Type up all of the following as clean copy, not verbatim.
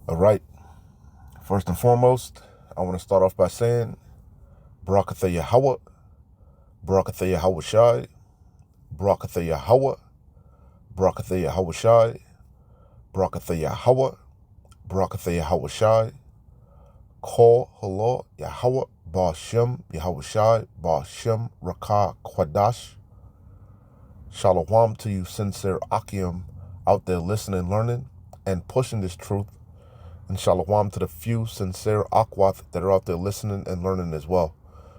All right. First and foremost, I want to start off by saying, Barakatha Yahweh, Barakatha Yahweh Shai, Barakatha Yahweh, Barakatha Yahweh Shai, Barakatha Yahweh, Barakatha Yahweh Shai, Kol Halor Yahweh, Ba'ashem Yahweh Shai, Ba'ashem Rakah Kwadash. Shalom to you sincere Akim out there listening, learning, and pushing this truth. And shalom to the few sincere Akwath that are out there listening and learning as well.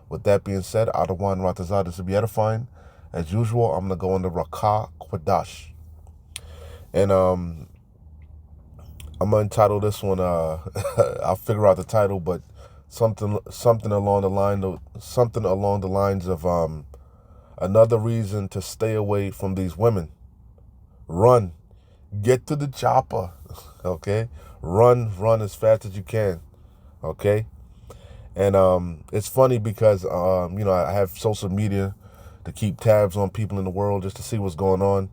With that being said, Adawan Ratazah, this will be edifying. As usual, I'm going to go into Rakah Kwadash. And I'm going to entitle this one, I'll figure out the title, but something along the lines of another reason to stay away from these women. Run. Get to the choppa. Okay? Run as fast as you can. Okay? And it's funny because I have social media to keep tabs on people in the world just to see what's going on.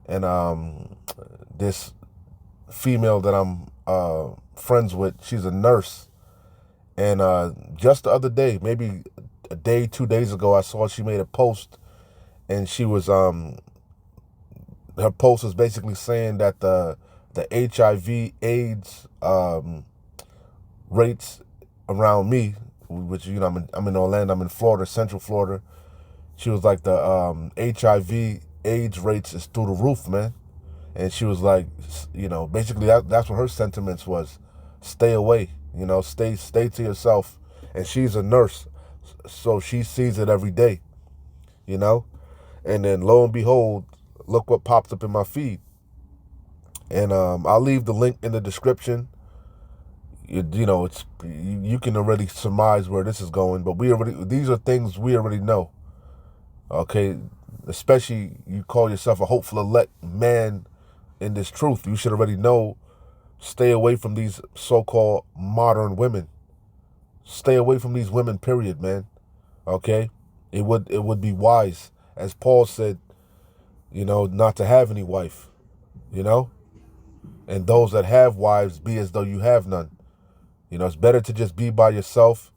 And this female that I'm friends with, she's a nurse. And just the other day, maybe a day, 2 days ago, I saw she made a post, and she was her post was basically saying that the HIV/AIDS rates around me, which I'm in Orlando, I'm in Florida, Central Florida. She was like the HIV/AIDS rates is through the roof, man. And she was like, basically that's what her sentiments was. Stay away, stay to yourself. And she's a nurse, so she sees it every day, And then lo and behold, look what pops up in my feed. And I'll leave the link in the description. You can already surmise where this is going, but these are things we already know. Okay, especially you call yourself a hopeful elect man in this truth. You should already know. Stay away from these so-called modern women. Stay away from these women, period, man. Okay, it would be wise, as Paul said, not to have any wife, and those that have wives, be as though you have none. It's better to just be by yourself.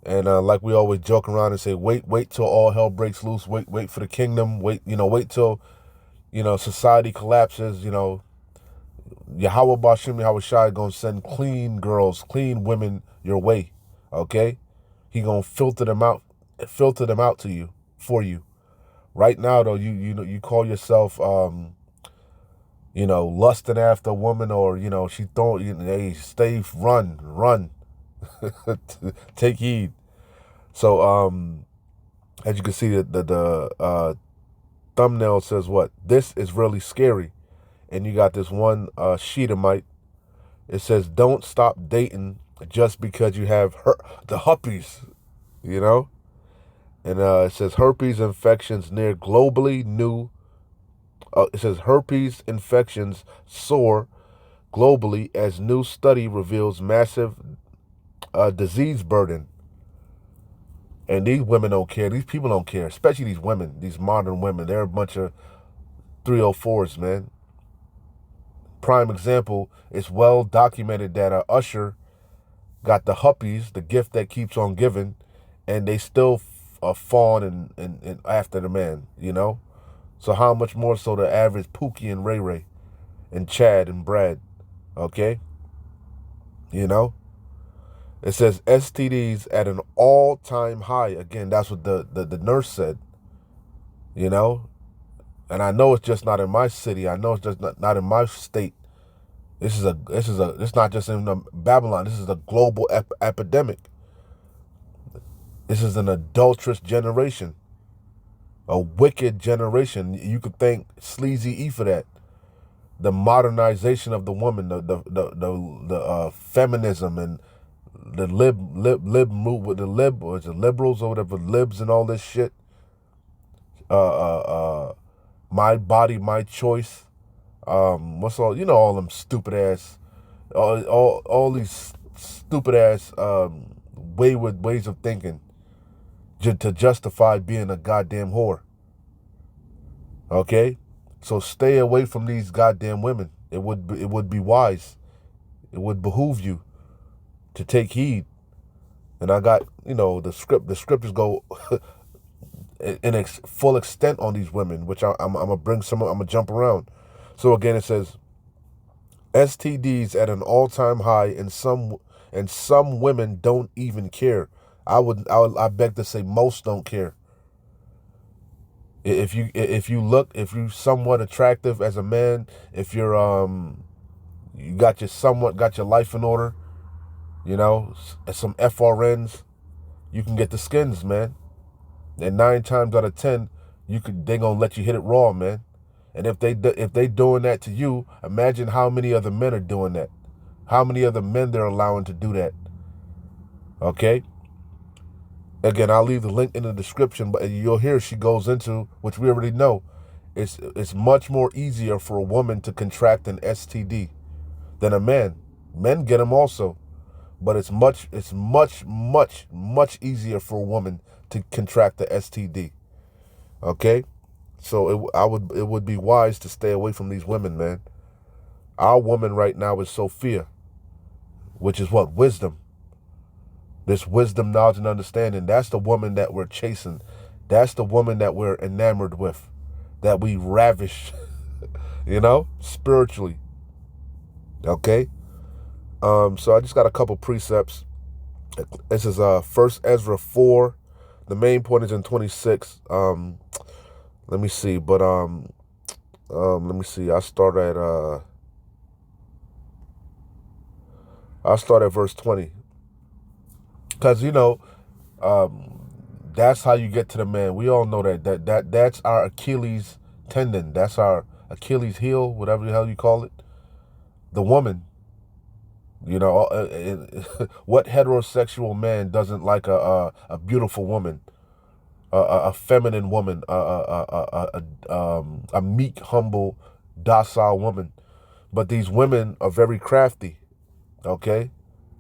And like we always joke around and say, wait till all hell breaks loose. Wait for the kingdom. Wait till, society collapses. Yahweh Bashim, Yahweh Shai gonna send clean girls, clean women your way. Okay, he gonna filter them out to you, for you. Right now though, you call yourself lusting after a woman, or she throwing, hey, run. Take heed. So as you can see, the thumbnail says what? This is really scary. And you got this one Sheetamite. It says, don't stop dating just because you have the herpes, And it says herpes infections near globally new. It says herpes infections soar globally as new study reveals massive disease burden. And these women don't care. These people don't care, especially these women, these modern women. They're a bunch of 304s, man. Prime example, it's well documented that Usher got the huppies, the gift that keeps on giving, and they still fawn and after the man, So how much more so the average Pookie and Ray Ray and Chad and Brad, okay? It says STDs at an all-time high. Again, that's what the nurse said, And I know it's just not in my city. I know it's just not in my state. It's not just in Babylon. This is a global epidemic. This is an adulterous generation, a wicked generation. You could thank Sleazy E for that. The modernization of the woman, the feminism, and the lib move with the liberals or whatever, libs and all this shit. My body, my choice. What's all them stupid ass, all these stupid ass wayward ways of thinking to justify being a goddamn whore. Okay, so stay away from these goddamn women. It would be wise. It would behoove you to take heed. And I got, the scriptures go in full extent on these women, which I'm going to bring some, I'm going to jump around. So again, it says, STDs at an all-time high, and some women don't even care. I beg to say most don't care. If you somewhat attractive as a man, if you're you got your life in order, some FRNs, you can get the skins, man. And 9 times out of 10, they gonna let you hit it raw, man. And if they doing that to you, imagine how many other men are doing that. How many other men they're allowing to do that. Okay? Again, I'll leave the link in the description, but you'll hear she goes into, which we already know, it's much more easier for a woman to contract an STD than a man. Men get them also, but it's much, much easier for a woman to contract the STD. Okay? So it would be wise to stay away from these women, man. Our woman right now is Sophia, which is what? Wisdom. This wisdom, knowledge, and understanding. That's the woman that we're chasing. That's the woman that we're enamored with, that we ravish, spiritually. Okay? So I just got a couple precepts. This is 1 Ezra 4. The main point is in 26. Let me see, but let me see. I start at verse 20. Because that's how you get to the man. We all know that's our Achilles tendon. That's our Achilles heel, whatever the hell you call it. The woman. What heterosexual man doesn't like a beautiful woman, a feminine woman, a meek, humble, docile woman? But these women are very crafty. Okay,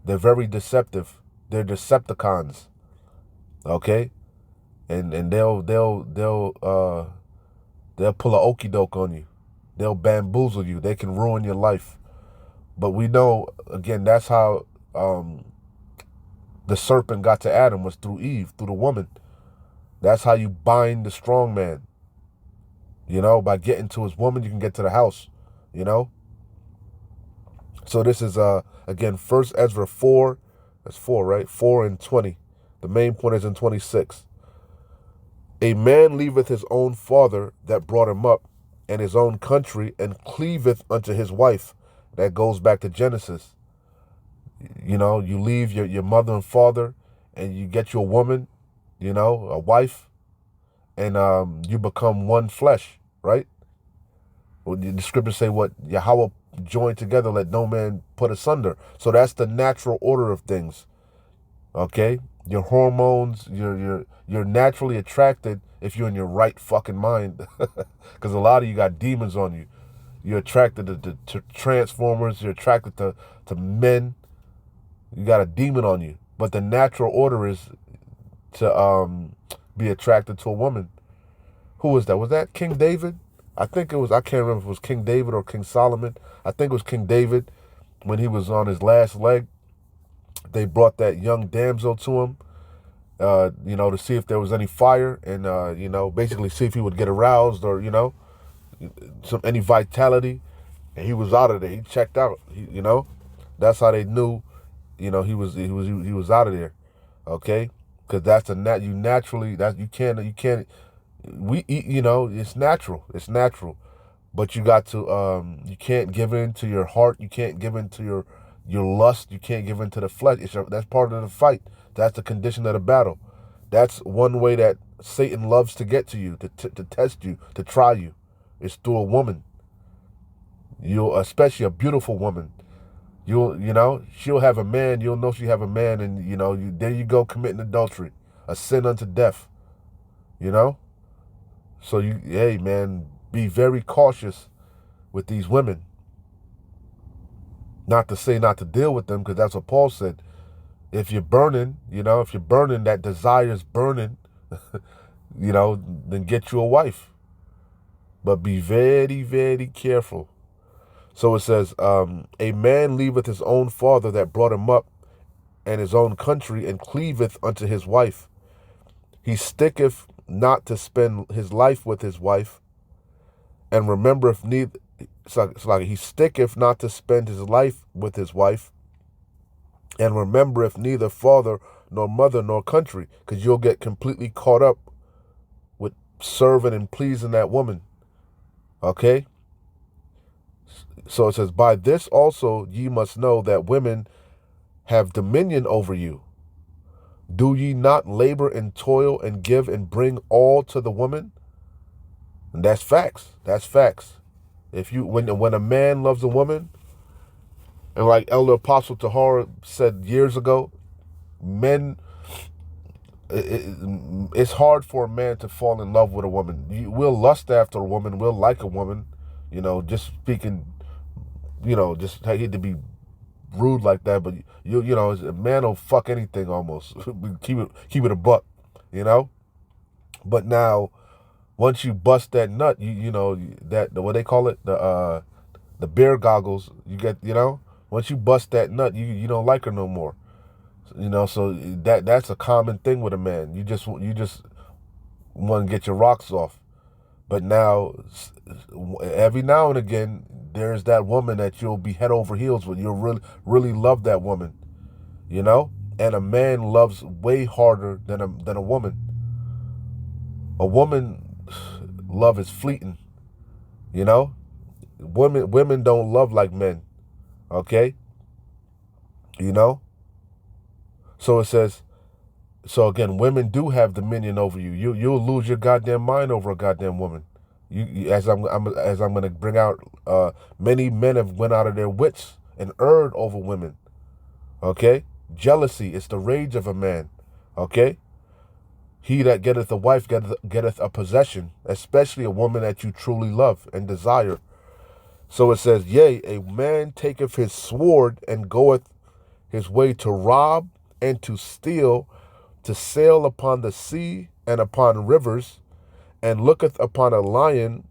they're very deceptive. They're Decepticons. Okay, and they'll pull a okie doke on you. They'll bamboozle you. They can ruin your life. But we know, again, that's how the serpent got to Adam, was through Eve, through the woman. That's how you bind the strong man. By getting to his woman, you can get to the house. So this is again 1 Ezra 4. That's 4, right? 4 and 20. The main point is in 26. A man leaveth his own father that brought him up, and his own country, and cleaveth unto his wife. That goes back to Genesis. You leave your mother and father, and you get you a woman, a wife, and you become one flesh, right? Well, the scriptures say what? Yahweh joined together, let no man put asunder. So that's the natural order of things. Okay? Your hormones, you're naturally attracted if you're in your right fucking mind. Because a lot of you got demons on you. You're attracted to transformers. You're attracted to men. You got a demon on you. But the natural order is to be attracted to a woman. Who was that? Was that King David? I think it was. I can't remember if it was King David or King Solomon. I think it was King David. When he was on his last leg, they brought that young damsel to him, to see if there was any fire, and basically see if he would get aroused, or any vitality. And he was out of there. He checked out. That's how they knew, he was out of there. Okay, because that's you naturally, that you can't. We eat, it's natural. It's natural. But you got to, you can't give in to your heart. You can't give in to your lust. You can't give in to the flesh. That's part of the fight. That's the condition of the battle. That's one way that Satan loves to get to you, to test you, to try you. It's through a woman. Especially a beautiful woman. She'll have a man. You'll know she have a man, and there you go, committing adultery, a sin unto death. So hey man, be very cautious with these women. Not to say not to deal with them, because that's what Paul said. If you're burning, that desire is burning, then get you a wife. But be very, very careful. So it says, a man leaveth his own father that brought him up, and his own country, and cleaveth unto his wife. He sticketh not to spend his life with his wife, and remembereth neither. It's like he sticketh not to spend his life with his wife, and remembereth neither father nor mother nor country, because you'll get completely caught up with serving and pleasing that woman. Okay? So it says, by this also ye must know that women have dominion over you. Do ye not labor and toil and give and bring all to the woman? And that's facts. That's facts. If you when a man loves a woman, and like Elder Apostle Tahar said years ago, men, it's hard for a man to fall in love with a woman. We'll lust after a woman. We'll like a woman. Just speaking, just I hate to be rude like that, but a man will fuck anything almost. keep it a buck, But now, once you bust that nut, that what they call it, the bear goggles. You get, once you bust that nut, you don't like her no more. So that's a common thing with a man. You just want to get your rocks off. But now, every now and again, there's that woman that you'll be head over heels with. You'll really love that woman, And a man loves way harder than a woman. A woman love is fleeting, Women don't love like men, okay? So it says. So again, women do have dominion over you. You'll lose your goddamn mind over a goddamn woman. As I'm going to bring out, many men have went out of their wits and erred over women. Okay, jealousy is the rage of a man. Okay, he that getteth a wife getteth a possession, especially a woman that you truly love and desire. So it says, yea, a man taketh his sword and goeth his way to rob and to steal, to sail upon the sea and upon rivers, and looketh upon a lion,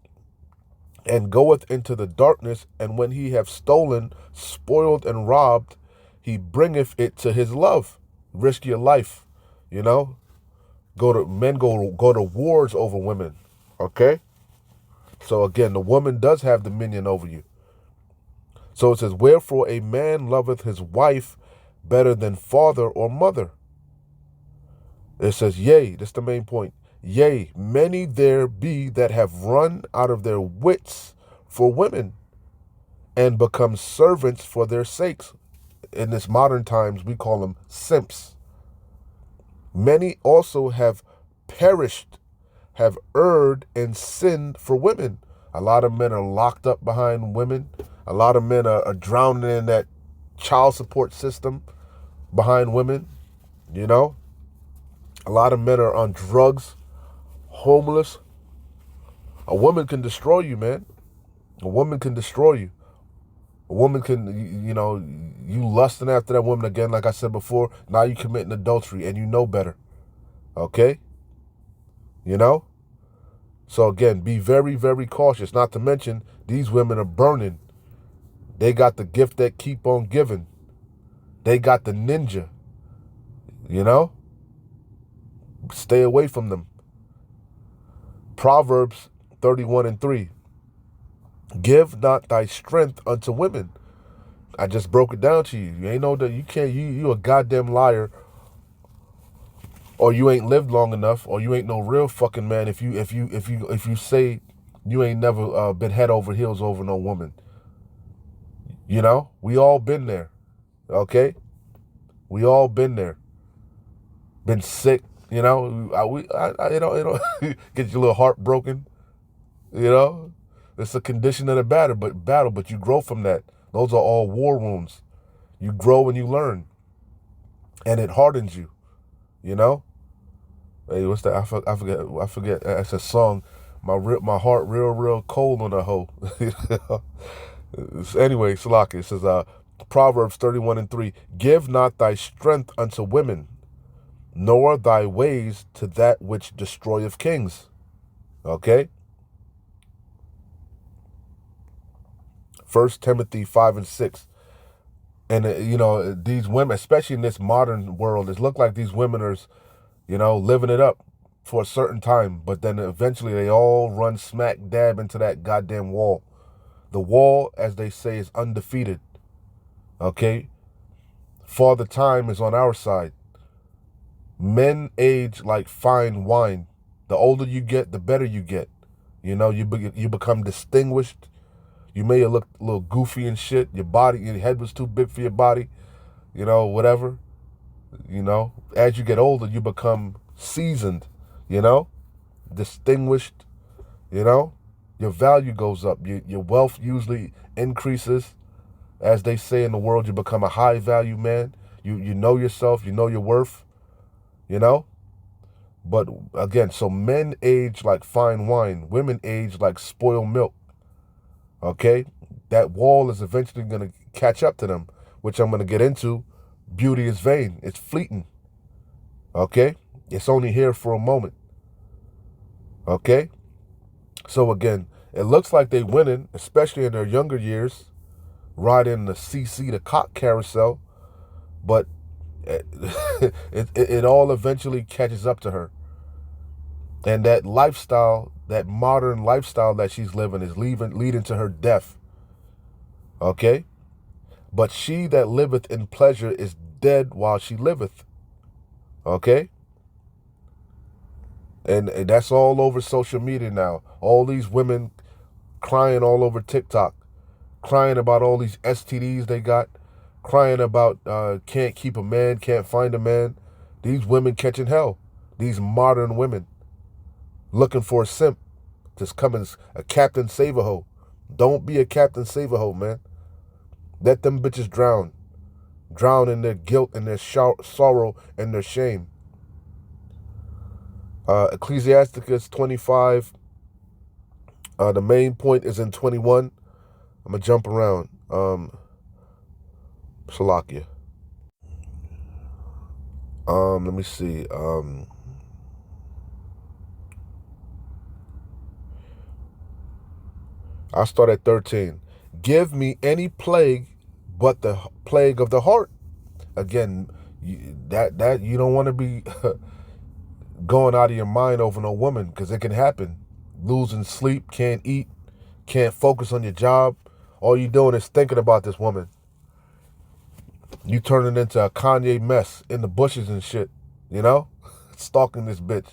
and goeth into the darkness, and when he have stolen, spoiled, and robbed, he bringeth it to his love. Risk your life, Men go to wars over women. Okay? So again, the woman does have dominion over you. So it says, wherefore a man loveth his wife better than father or mother. It says, yea, that's the main point. Yea, many there be that have run out of their wits for women, and become servants for their sakes. In this modern times, we call them simps. Many also have perished, have erred and sinned for women. A lot of men are locked up behind women. A lot of men are drowning in that child support system behind women, A lot of men are on drugs, homeless. A woman can destroy you, man. A woman can destroy you. A woman can, you lusting after that woman again, like I said before, now you committing adultery and you know better. Okay? So again, be very, very cautious. Not to mention, these women are burning. They got the gift that keep on giving. They got the ninja. Stay away from them. Proverbs 31:3. Give not thy strength unto women. I just broke it down to you. You ain't know that you can't. You a goddamn liar, or you ain't lived long enough, or you ain't no real fucking man. If you say you ain't never been head over heels over no woman. We all been there. Okay, we all been there. Been sick. Get your little heart broken. It's a condition of the battle, but you grow from that. Those are all war wounds. You grow and you learn, and it hardens you. Hey, what's that? I forget. That's a song. My heart real cold on a hoe. Anyway, Salaki, it says, Proverbs 31:3. Give not thy strength unto women, nor thy ways to that which destroyeth kings. Okay? First Timothy 5 and 6. And, these women, especially in this modern world, it look like these women are, living it up for a certain time. But then eventually they all run smack dab into that goddamn wall. The wall, as they say, is undefeated. Okay? Father Time is on our side. Men age like fine wine. The older you get, the better you get. You become distinguished. You may have looked a little goofy and shit. Your head was too big for your body. Whatever. As you get older, you become seasoned, distinguished, your value goes up. Your wealth usually increases. As they say in the world, you become a high value man. You know yourself, you know your worth, But again, so men age like fine wine. Women age like spoiled milk. Okay? That wall is eventually going to catch up to them, which I'm going to get into. Beauty is vain. It's fleeting. Okay? It's only here for a moment. Okay? So again, it looks like they winning, especially in their younger years, riding the CC, the cock carousel, but it all eventually catches up to her. And that lifestyle, that modern lifestyle that she's living is leading to her death. Okay? But she that liveth in pleasure is dead while she liveth. Okay? And that's all over social media now. All these women crying all over TikTok, crying about all these STDs they got, crying about can't keep a man, can't find a man. These women catching hell. These modern women looking for a simp. Just coming a Captain Save-A-Ho. Don't be a Captain Save-A-Ho, man. Let them bitches drown. Drown in their guilt and their sorrow and their shame. Ecclesiasticus 25. The main point is in 21. I'm going to jump around. Salakia. Let me see. I'll start at 13. Give me any plague but the plague of the heart. Again, that you don't want to be going out of your mind over no woman, because it can happen. Losing sleep, can't eat, can't focus on your job. All you doing is thinking about this woman. You turning into a Kanye mess in the bushes and shit, stalking this bitch,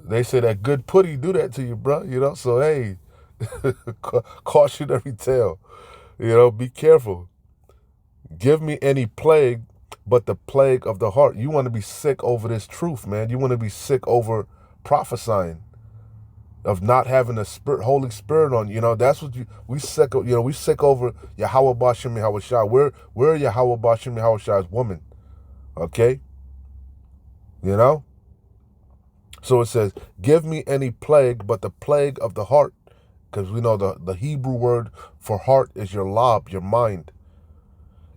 They say that good putty do that to you, bro, so hey, cautionary tale, be careful. Give me any plague but the plague of the heart. You want to be sick over this truth, man. You want to be sick over prophesying, of not having the Holy Spirit on you. That's what we sick. We sick over Yahweh Bashim Yahweh Shai. We're Yahweh Bashim Yahweh Shai's woman. Okay. So it says, give me any plague but the plague of the heart, because we know the Hebrew word for heart is your lob, your mind,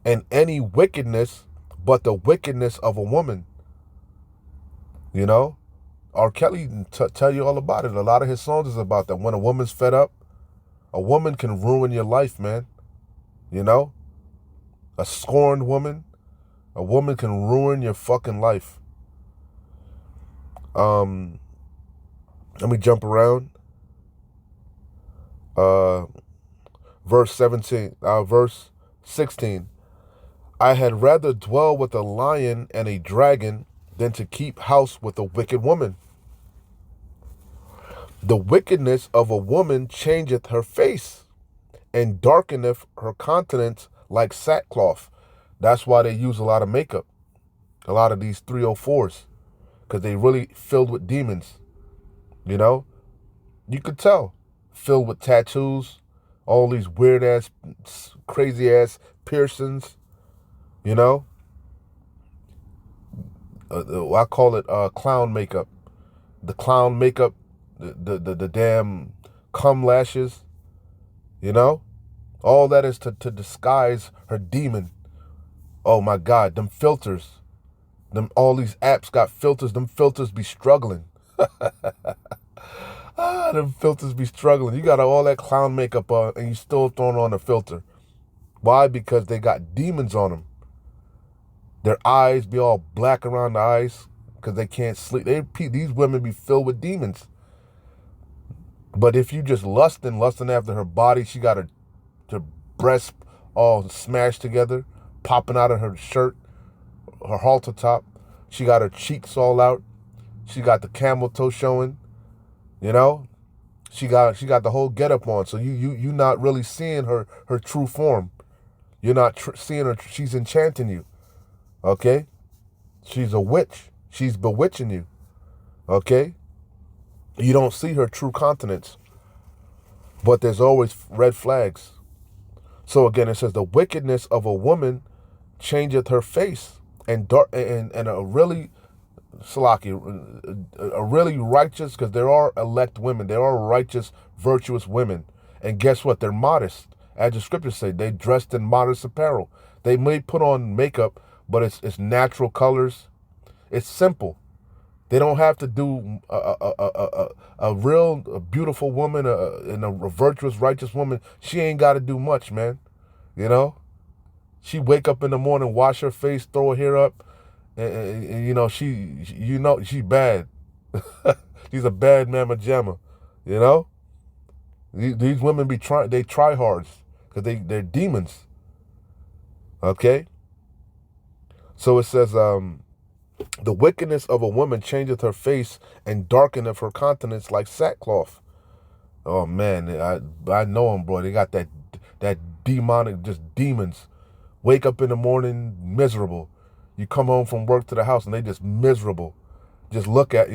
and any wickedness but the wickedness of a woman. R. Kelly tell you all about it. A lot of his songs is about that. When a woman's fed up, a woman can ruin your life, man. A scorned woman, a woman can ruin your fucking life. Let me jump around. Verse 16. I had rather dwell with a lion and a dragon than to keep house with a wicked woman. The wickedness of a woman changeth her face, and darkeneth her countenance like sackcloth. That's why they use a lot of makeup. A lot of these 304s. Because they really filled with demons. You could tell. Filled with tattoos. All these weird ass, crazy ass piercings. I call it clown makeup. The clown makeup, the damn cum lashes, all that is to disguise her demon. Oh my God, them filters, all these apps got filters. Them filters be struggling. Them filters be struggling. You got all that clown makeup on and you still throwing on a filter. Why? Because they got demons on them. Their eyes be all black around the eyes because they can't sleep. These women be filled with demons. But if you just lusting after her body, she got her breasts all smashed together, popping out of her shirt, her halter top. She got her cheeks all out. She got the camel toe showing. You know, she got the whole getup on. So you not really seeing her true form. You're not seeing her. She's enchanting you. Okay, she's a witch. She's bewitching you. Okay, you don't see her true countenance, but there's always red flags. So again, it says the wickedness of a woman changeth her face, and a really Salaki, a really righteous, because there are elect women, there are righteous, virtuous women, and guess what? They're modest. As the scriptures say, they dressed in modest apparel. They may put on makeup, but it's natural colors. It's simple. They don't have to do a real beautiful woman and a virtuous, righteous woman. She ain't got to do much, man. You know, she wake up in the morning, wash her face, throw her hair up, and you know she's bad. She's a bad mama jamma. You know, these women they try hards because they're demons. Okay, so it says the wickedness of a woman changeth her face and darkeneth her countenance like sackcloth. Oh man, I know them, bro. They got that demonic, just demons. Wake up in the morning miserable. You come home from work to the house and they just miserable. Just look at,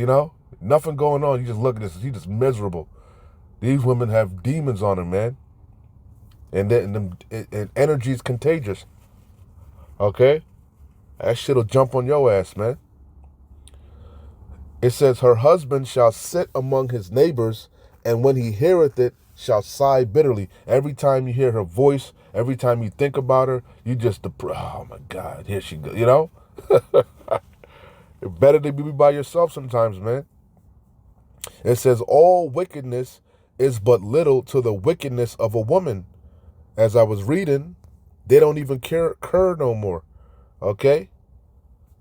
nothing going on. You just look at this. You just miserable. These women have demons on them, man. And energy is contagious. Okay? That shit'll jump on your ass, man. It says, her husband shall sit among his neighbors, and when he heareth it, shall sigh bitterly. Every time you hear her voice, every time you think about her, you just, oh my God, here she goes, It's better to be by yourself sometimes, man. It says, all wickedness is but little to the wickedness of a woman. As I was reading, they don't even care no more. Okay?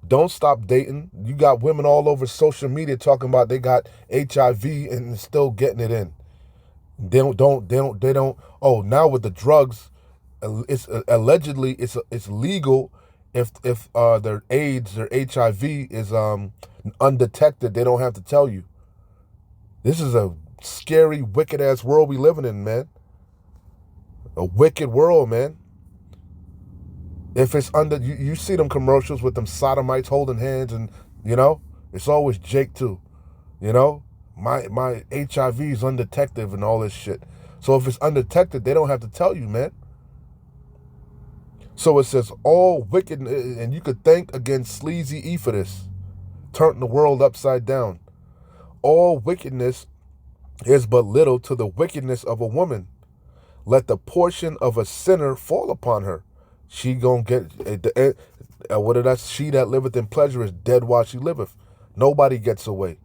Don't stop dating. You got women all over social media talking about they got HIV and still getting it in. They don't. Oh, now with the drugs, it's allegedly it's legal if their AIDS, their HIV is undetected. They don't have to tell you. This is a scary, wicked ass world we living in, man. A wicked world, man. If it's you see them commercials with them sodomites holding hands, and it's always Jake too. My HIV is undetected and all this shit. So if it's undetected, they don't have to tell you, man. So it says all wicked, and you could thank again Sleazy E for this, turning the world upside down. All wickedness is but little to the wickedness of a woman. Let the portion of a sinner fall upon her. She gonna get she that liveth in pleasure is dead while she liveth. Nobody gets away,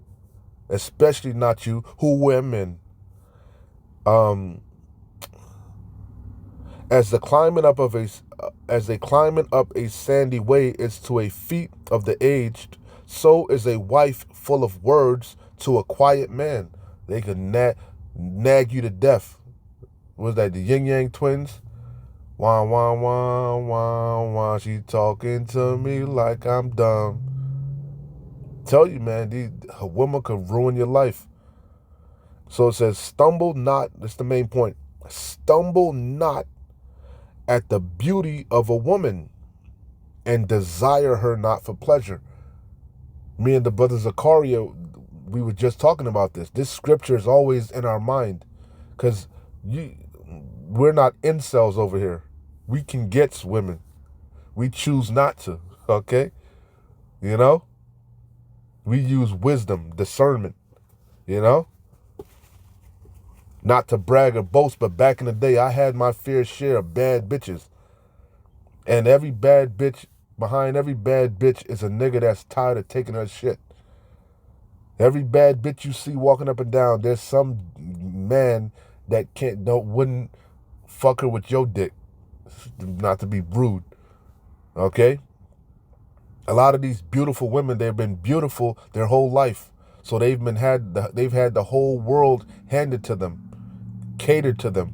especially not you, who women. As they climbing up a sandy way is to a feet of the aged, so is a wife full of words to a quiet man. They can nag you to death. Was that the Yin Yang Twins? Wah, wah, wah, wah, wah. She talking to me like I'm dumb. Tell you, man, a woman could ruin your life. So it says, stumble not. That's the main point. Stumble not at the beauty of a woman, and desire her not for pleasure. Me and the brother Zakaria, we were just talking about this. This scripture is always in our mind, because we're not incels over here. We can get women. We choose not to, okay? We use wisdom, discernment, Not to brag or boast, but back in the day, I had my fair share of bad bitches. And behind every bad bitch is a nigga that's tired of taking her shit. Every bad bitch you see walking up and down, there's some man that wouldn't fuck her with your dick. Not to be rude, okay? A lot of these beautiful women, they've been beautiful their whole life, so they've had the whole world handed to them, catered to them.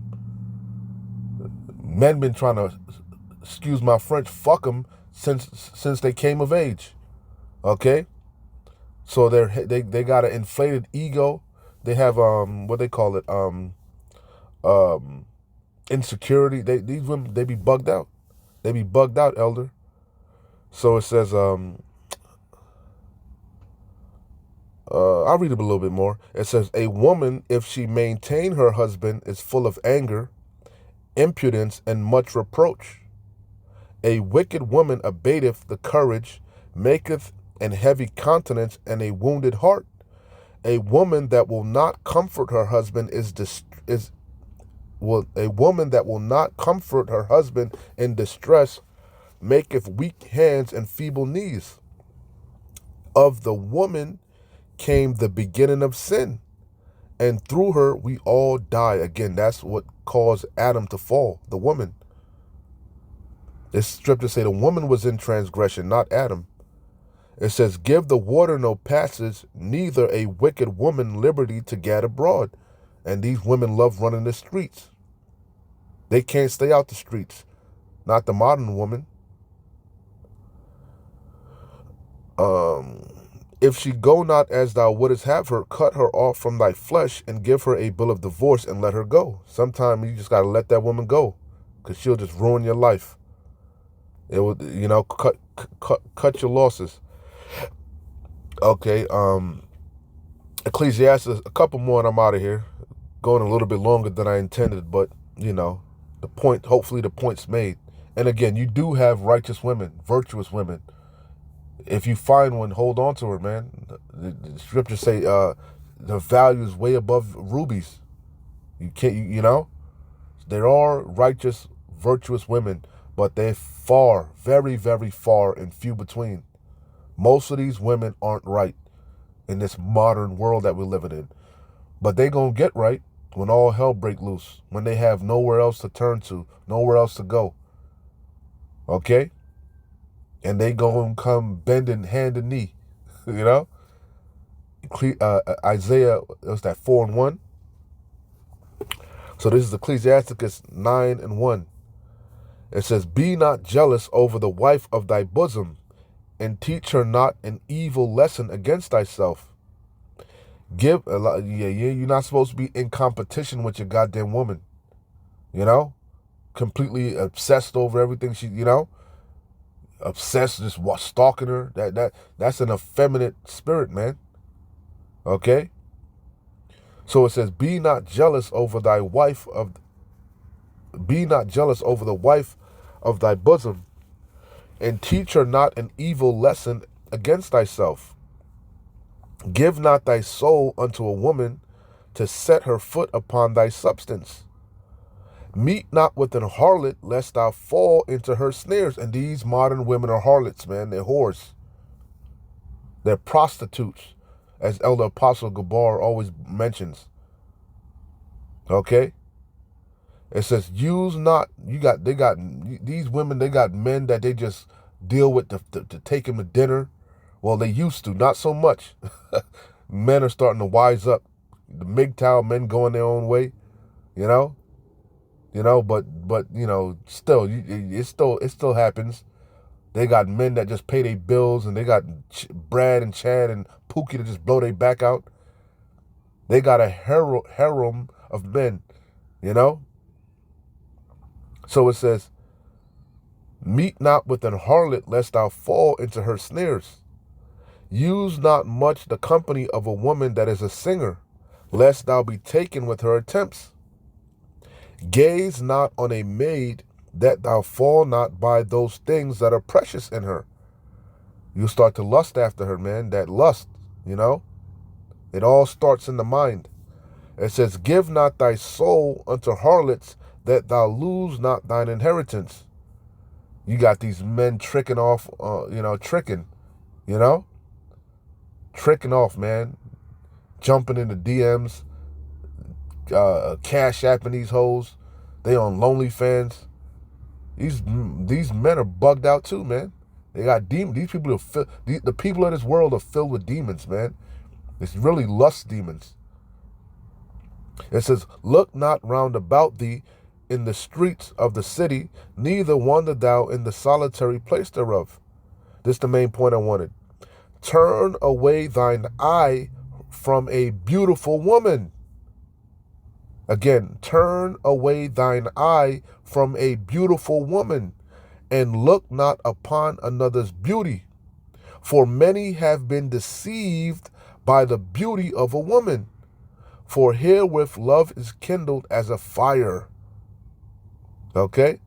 Men been trying to, excuse my French, fuck them since they came of age, okay? So they got an inflated ego. They have what they call it, um insecurity. These women, they be bugged out. They be bugged out, elder. So it says, I'll read it a little bit more. It says, a woman, if she maintain her husband, is full of anger, impudence, and much reproach. A wicked woman abateth the courage, maketh an heavy countenance and a wounded heart. A woman that will not comfort her husband a woman that will not comfort her husband in distress maketh weak hands and feeble knees. Of the woman came the beginning of sin, and through her we all die. Again, that's what caused Adam to fall, the woman. This scripture say the woman was in transgression, not Adam. It says, give the water no passage, neither a wicked woman liberty to gad abroad. And these women love running the streets. They can't stay out the streets. Not the modern woman. If she go not as thou wouldest have her, cut her off from thy flesh and give her a bill of divorce and let her go. Sometimes you just got to let that woman go, because she'll just ruin your life. It would, cut your losses. Okay, Ecclesiastes, a couple more and I'm out of here. Going a little bit longer than I intended, but, hopefully the point's made. And again, you do have righteous women, virtuous women. If you find one, hold on to her, man. The scriptures say the value is way above rubies. You can't, there are righteous, virtuous women, but they're far, very, very far and few between. Most of these women aren't right in this modern world that we're living in. But they gonna get right when all hell break loose, when they have nowhere else to turn to, nowhere else to go. Okay? And they gonna come bending hand and knee, Isaiah, what's that, 4:1? So this is Ecclesiasticus 9:1. It says, be not jealous over the wife of thy bosom, and teach her not an evil lesson against thyself. You're not supposed to be in competition with your goddamn woman. Completely obsessed over everything she, obsessed, just stalking her. That's an effeminate spirit, man. Okay? So it says, be not jealous over the wife of thy bosom, and teach her not an evil lesson against thyself. Give not thy soul unto a woman to set her foot upon thy substance. Meet not with an harlot, lest thou fall into her snares. And these modern women are harlots, man. They're whores. They're prostitutes, as Elder Apostle Gabar always mentions. Okay? It says, use not, these women, they got men that they just deal with to take them to dinner. Well, they used to, not so much. Men are starting to wise up. The MGTOW men going their own way, but still, it still happens. They got men that just pay their bills, and they got Brad and Chad and Pookie to just blow their back out. They got a harem of men, So it says, meet not with an harlot, lest thou fall into her snares. Use not much the company of a woman that is a singer, lest thou be taken with her attempts. Gaze not on a maid, that thou fall not by those things that are precious in her. You start to lust after her, man. That lust, it all starts in the mind. It says, give not thy soul unto harlots, that thou lose not thine inheritance. You got these men tricking off, tricking off, man. jumping in the DMs, cash apping these hoes. They on OnlyFans. These men are bugged out too, man. They got demons. These people are the people of this world are filled with demons, man. It's really lust demons. It says, look not round about thee in the streets of the city, neither wander thou in the solitary place thereof. This is the main point I wanted. Turn away thine eye from a beautiful woman. Again, turn away thine eye from a beautiful woman, and look not upon another's beauty. For many have been deceived by the beauty of a woman. For herewith love is kindled as a fire. Okay?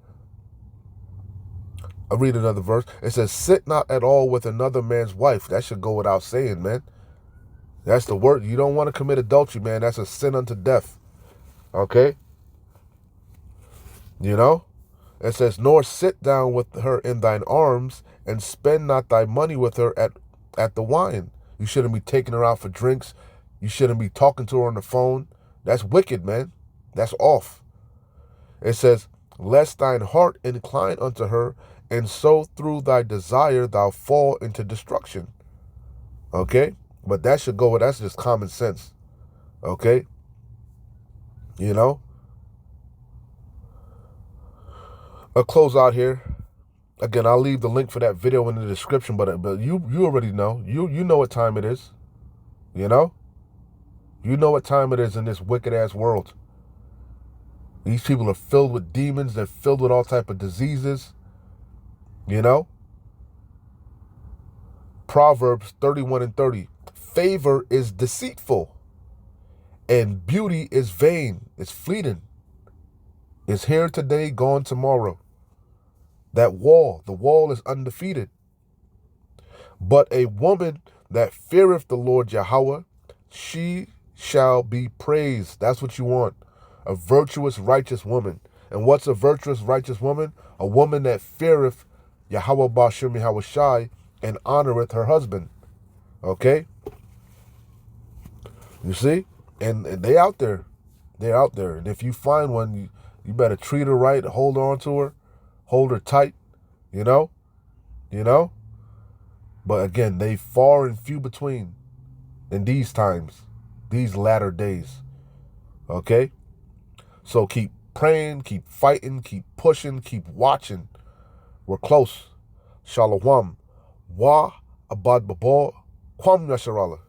I'll read another verse. It says, sit not at all with another man's wife. That should go without saying, man. That's the word. You don't want to commit adultery, man. That's a sin unto death. Okay? You know? It says, nor sit down with her in thine arms, and spend not thy money with her at the wine. You shouldn't be taking her out for drinks. You shouldn't be talking to her on the phone. That's wicked, man. That's off. It says, lest thine heart incline unto her, and so through thy desire thou fall into destruction. Okay? But that should go, that's just common sense. Okay? You know? I'll close out here. Again, I'll leave the link for that video in the description, but you already know. You know what time it is. You know? You know what time it is in this wicked-ass world. These people are filled with demons. They're filled with all type of diseases. You know? Proverbs 31:30. Favor is deceitful, and beauty is vain. It's fleeting. It's here today, gone tomorrow. The wall is undefeated. But a woman that feareth the Lord Yahweh, she shall be praised. That's what you want. A virtuous, righteous woman. And what's a virtuous, righteous woman? A woman that feareth Yahweh Ba'ashem Yahweh Shai and honoreth her husband. Okay? You see? And they out there. They're out there. And if you find one, you better treat her right, hold on to her, hold her tight, you know? You know? But again, they far and few between in these times, these latter days. Okay? So keep praying, keep fighting, keep pushing, keep watching. We're close. Shalom. Wa abad babo. Kwam yasharallah.